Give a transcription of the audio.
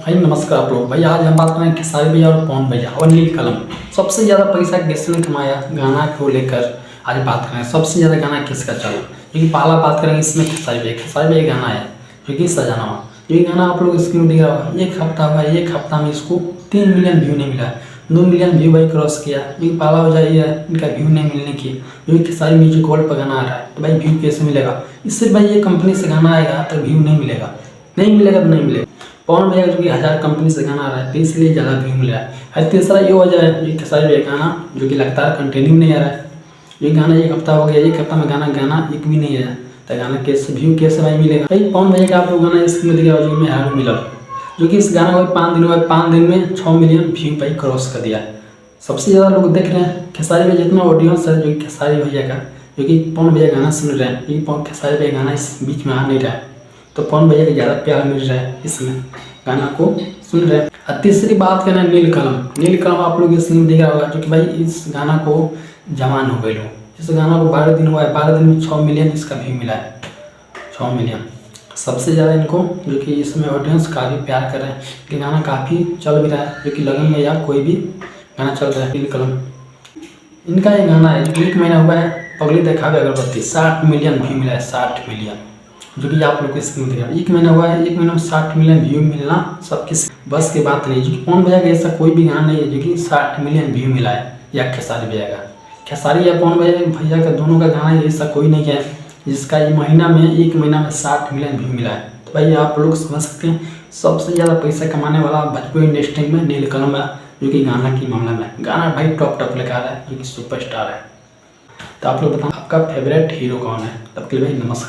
भाई नमस्कार आप लोग। भाई आज हम बात करें खेसारी भैया और पवन भैया और नील कलम। सबसे ज़्यादा पैसा किसने कमाया गाना को लेकर आज बात करें। सबसे ज़्यादा गाना किसका चला, क्योंकि पहला बात करेंगे इसमें खेसारी भैया गाना है जो कि सजाना। ये गाना आप लोग स्क्रीन दिख रहा होगा। एक हफ्ता हुआ, एक हफ्ता में इसको 3 मिलियन व्यू नहीं मिला, 2 मिलियन व्यू भाई क्रॉस किया। क्योंकि पहला वजह ये है इनका व्यू नहीं मिलने की, क्योंकि खेसारी म्यूजिक वर्ल्ड पर गाना आ रहा है तो भाई व्यू कैसे मिलेगा। इससे भाई ये कंपनी से गाना आएगा तो व्यू नहीं मिलेगा, नहीं मिलेगा तो नहीं मिलेगा। पवन भैया जो कि 1000 कंपनी से गाना आ रहा है तो इसलिए ज़्यादा व्यू मिल रहा है। और तीसरा ये वजह है ये खेसारी भैया गाना जो कि लगातार कंटिन्यू नहीं आ रहा है। ये गाना एक हफ्ता हो गया, एक हफ्ता में गाना एक भी नहीं आया तो गाना कैसे व्यू कैसे भाई मिलेगा। भाई पवन भैया का आप लोग गाना इसमें दिखा जो मैं हारू मिला, जो कि इस गाना को 5 दिन हुआ, 5 दिन में 6 मिलियन व्यू भाई क्रॉस कर दिया। सबसे ज़्यादा लोग देख रहे हैं खेसारी भैया, जितना ऑडियंस है जो कि खेसारी भैया का, जो कि पवन भैया गाना सुन रहे हैं, क्योंकि खेसारी भैया गाना इस बीच में आ नहीं रहा है तो पवन भैया को ज़्यादा प्यार मिल रहा है, इसमें गाना को सुन रहे हैं। और तीसरी बात करें नील कलम आप लोग इसमें देख रहा होगा, जो कि भाई इस गाना को जवान हो गए लोग। इस गाना को 12 दिन हुआ है, 12 दिन में 6 मिलियन इसका व्यू मिला है, 6 मिलियन। सबसे ज़्यादा इनको जो कि इसमें ऑडियंस काफ़ी प्यार कर रहे हैं कि गाना काफ़ी चल भी रहा है, जो कि लगन में या कोई भी गाना चल रहा है। नील कलम इनका ये गाना है जो 1 महीना हुआ है, पगली दिखावे अगरबत्ती 60 मिलियन व्यू मिला है, 60 मिलियन, जो कि आप लोग को स्क्रीन दिखा। 1 महीना हुआ है, 1 महीने में 60 मिलियन व्यू मिलना सबकी बस की बात नहीं। जो कि पवन भैया का ऐसा कोई भी गाना नहीं है जो कि 60 मिलियन व्यू मिला है, या खेसारी भैया का। खेसारी या पवन भैया का दोनों का गाना ऐसा कोई नहीं है जिसका ये महीना में 1 महीना में 60 मिलियन व्यू मिला है। तो भाई आप लोग समझ सकते हैं सबसे ज़्यादा पैसा कमाने वाला भोजपुरी इंडस्ट्री में नील कलम है, जो कि गाना की मामला में गाना भाई टॉप लेकर आ रहा है, जो कि सुपरस्टार है। तो आप लोग बताओ आपका फेवरेट हीरो कौन है। तब के लिए भाई नमस्कार।